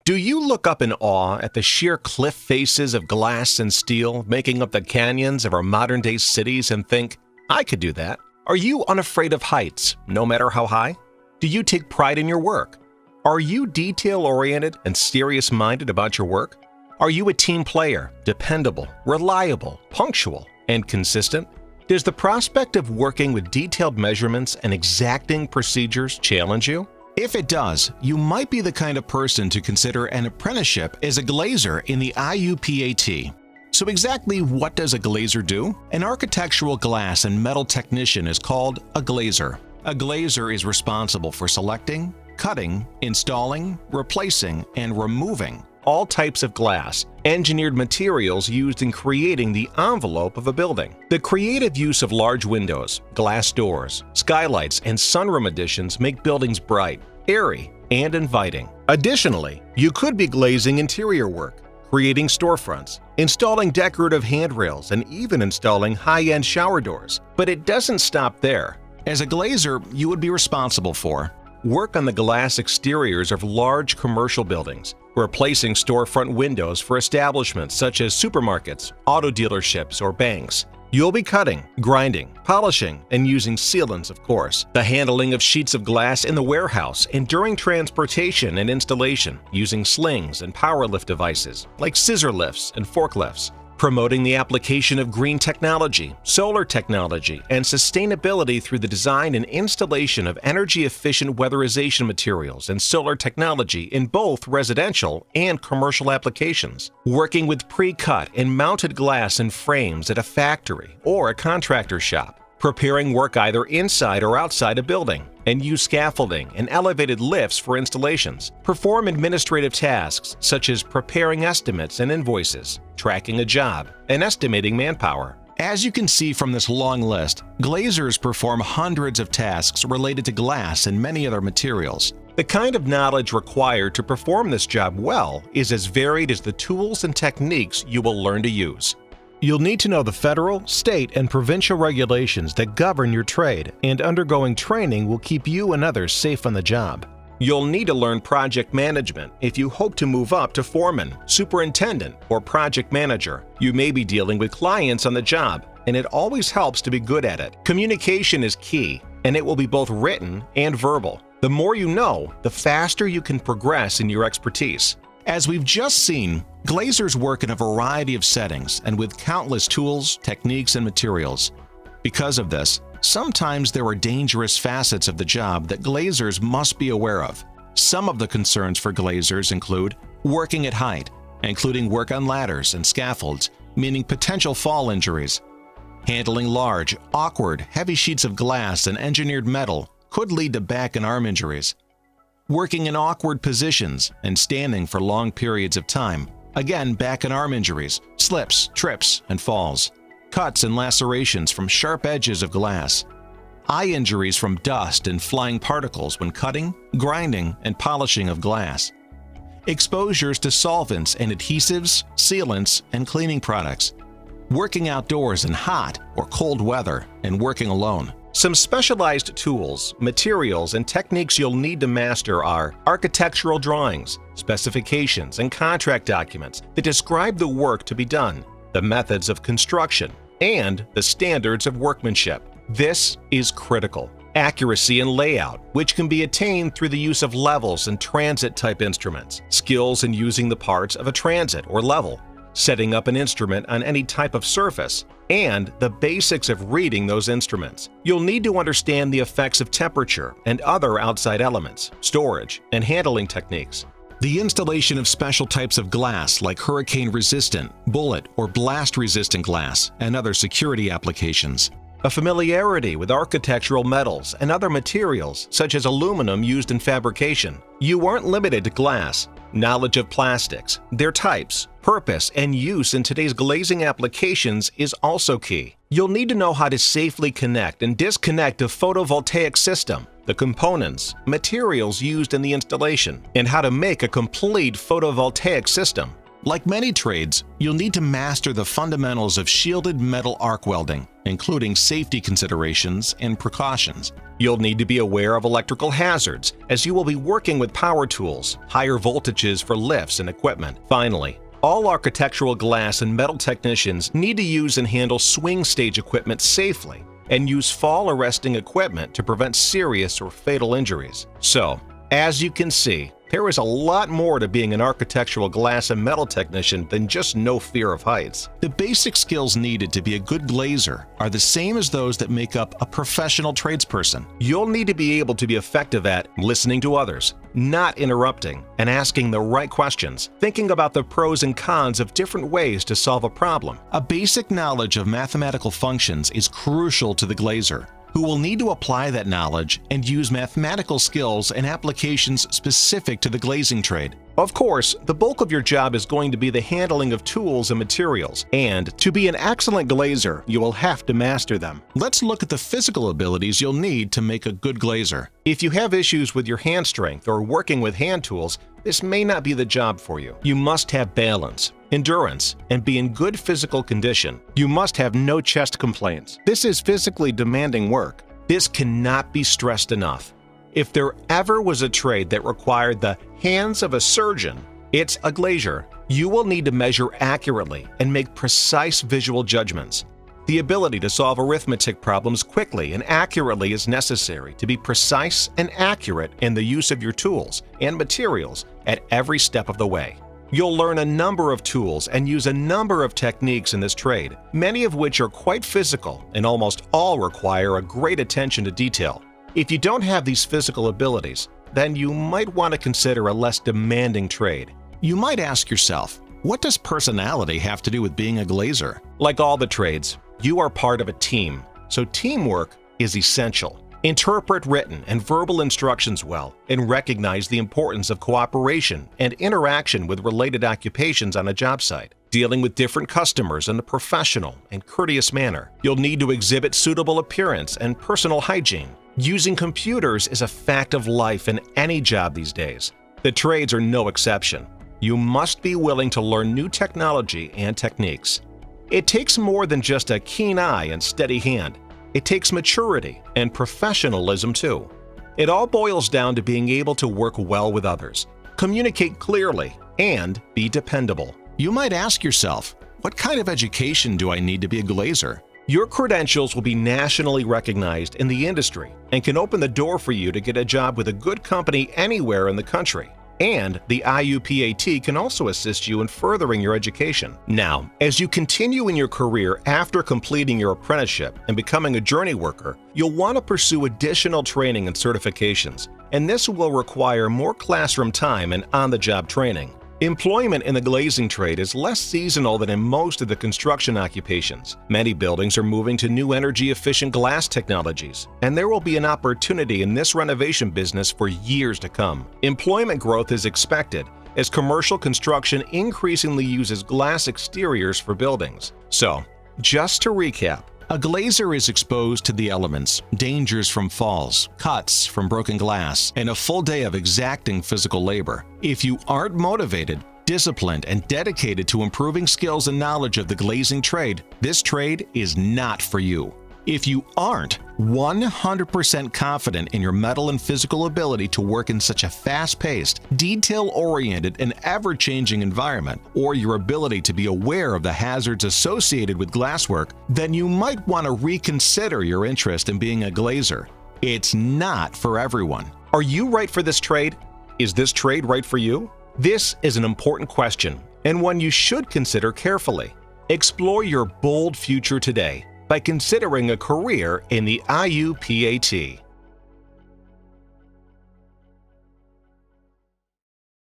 Do you look up in awe at the sheer cliff faces of glass and steel making up the canyons of our modern-day cities and think, I could do that? Are you unafraid of heights, no matter how high? Do you take pride in your work? Are you detail-oriented and serious-minded about your work? Are you a team player, dependable, reliable, punctual, and consistent? Does the prospect of working with detailed measurements and exacting procedures challenge you? If it does, you might be the kind of person to consider an apprenticeship as a glazier in the IUPAT. So exactly what does a glazier do? An architectural glass and metal technician is called a glazier. A glazier is responsible for selecting, cutting, installing, replacing, and removing all types of glass, engineered materials used in creating the envelope of a building. The creative use of large windows, glass doors, skylights, and sunroom additions make buildings bright, airy, and inviting. Additionally, you could be glazing interior work, creating storefronts, installing decorative handrails, and even installing high-end shower doors. But it doesn't stop there. As a glazier, you would be responsible for work on the glass exteriors of large commercial buildings, replacing storefront windows for establishments such as supermarkets, auto dealerships, or banks. You'll be cutting, grinding, polishing, and using sealants, of course. The handling of sheets of glass in the warehouse and during transportation and installation using slings and power lift devices like scissor lifts and forklifts. Promoting the application of green technology, solar technology, and sustainability through the design and installation of energy-efficient weatherization materials and solar technology in both residential and commercial applications. Working with pre-cut and mounted glass and frames at a factory or a contractor shop. Preparing work either inside or outside a building, and use scaffolding and elevated lifts for installations. Perform administrative tasks such as preparing estimates and invoices, tracking a job, and estimating manpower. As you can see from this long list, glaziers perform hundreds of tasks related to glass and many other materials. The kind of knowledge required to perform this job well is as varied as the tools and techniques you will learn to use. You'll need to know the federal, state, and provincial regulations that govern your trade, and undergoing training will keep you and others safe on the job. You'll need to learn project management if you hope to move up to foreman, superintendent, or project manager. You may be dealing with clients on the job, and it always helps to be good at it. Communication is key, and it will be both written and verbal. The more you know, the faster you can progress in your expertise. As we've just seen, glaziers work in a variety of settings and with countless tools, techniques, and materials. Because of this, sometimes there are dangerous facets of the job that glaziers must be aware of. Some of the concerns for glaziers include working at height, including work on ladders and scaffolds, meaning potential fall injuries. Handling large, awkward, heavy sheets of glass and engineered metal could lead to back and arm injuries. Working in awkward positions and standing for long periods of time. Again, back and arm injuries, slips, trips, and falls. Cuts and lacerations from sharp edges of glass. Eye injuries from dust and flying particles when cutting, grinding, and polishing of glass. Exposures to solvents and adhesives, sealants, and cleaning products. Working outdoors in hot or cold weather and working alone. Some specialized tools, materials, and techniques you'll need to master are architectural drawings, specifications, and contract documents that describe the work to be done, the methods of construction, and the standards of workmanship. This is critical. Accuracy in layout, which can be attained through the use of levels and transit-type instruments, skills in using the parts of a transit or level, setting up an instrument on any type of surface, and the basics of reading those instruments. You'll need to understand the effects of temperature and other outside elements, storage, and handling techniques. The installation of special types of glass like hurricane-resistant, bullet, or blast-resistant glass, and other security applications. A familiarity with architectural metals and other materials such as aluminum used in fabrication. You aren't limited to glass. Knowledge of plastics, their types, purpose, and use in today's glazing applications is also key. You'll need to know how to safely connect and disconnect a photovoltaic system, the components, materials used in the installation, and how to make a complete photovoltaic system. Like many trades, you'll need to master the fundamentals of shielded metal arc welding, including safety considerations and precautions. You'll need to be aware of electrical hazards, as you will be working with power tools, higher voltages for lifts and equipment. Finally, all architectural glass and metal technicians need to use and handle swing stage equipment safely and use fall arresting equipment to prevent serious or fatal injuries. So, as you can see, there is a lot more to being an architectural glass and metal technician than just no fear of heights. The basic skills needed to be a good glazer are the same as those that make up a professional tradesperson. You'll need to be able to be effective at listening to others, not interrupting, and asking the right questions, thinking about the pros and cons of different ways to solve a problem. A basic knowledge of mathematical functions is crucial to the glazer, who will need to apply that knowledge and use mathematical skills and applications specific to the glazing trade. Of course, the bulk of your job is going to be the handling of tools and materials, and to be an excellent glazer, you will have to master them. Let's look at the physical abilities you'll need to make a good glazer. If you have issues with your hand strength or working with hand tools, this may not be the job for you. You must have balance, endurance, and be in good physical condition. You must have no chest complaints. This is physically demanding work. This cannot be stressed enough. If there ever was a trade that required the hands of a surgeon, it's a glazier. You will need to measure accurately and make precise visual judgments. The ability to solve arithmetic problems quickly and accurately is necessary to be precise and accurate in the use of your tools and materials at every step of the way. You'll learn a number of tools and use a number of techniques in this trade, many of which are quite physical and almost all require a great attention to detail. If you don't have these physical abilities, then you might want to consider a less demanding trade. You might ask yourself, what does personality have to do with being a glazer? Like all the trades, you are part of a team, so teamwork is essential. Interpret written and verbal instructions well, and recognize the importance of cooperation and interaction with related occupations on a job site. Dealing with different customers in a professional and courteous manner. You'll need to exhibit suitable appearance and personal hygiene. Using computers is a fact of life in any job these days. The trades are no exception. You must be willing to learn new technology and techniques. It takes more than just a keen eye and steady hand. It takes maturity and professionalism too. It all boils down to being able to work well with others, communicate clearly, and be dependable. You might ask yourself, what kind of education do I need to be a glazer? Your credentials will be nationally recognized in the industry and can open the door for you to get a job with a good company anywhere in the country. And the IUPAT can also assist you in furthering your education. Now, as you continue in your career after completing your apprenticeship and becoming a journey worker, you'll want to pursue additional training and certifications, and this will require more classroom time and on-the-job training. Employment in the glazing trade is less seasonal than in most of the construction occupations. Many buildings are moving to new energy-efficient glass technologies, and there will be an opportunity in this renovation business for years to come. Employment growth is expected as commercial construction increasingly uses glass exteriors for buildings. So, just to recap, a glazer is exposed to the elements, dangers from falls, cuts from broken glass, and a full day of exacting physical labor. If you aren't motivated, disciplined, and dedicated to improving skills and knowledge of the glazing trade, this trade is not for you. If you aren't 100% confident in your mental and physical ability to work in such a fast-paced, detail-oriented, and ever-changing environment, or your ability to be aware of the hazards associated with glasswork, then you might want to reconsider your interest in being a glazer. It's not for everyone. Are you right for this trade? Is this trade right for you? This is an important question, and one you should consider carefully. Explore your bold future today by considering a career in the IUPAT.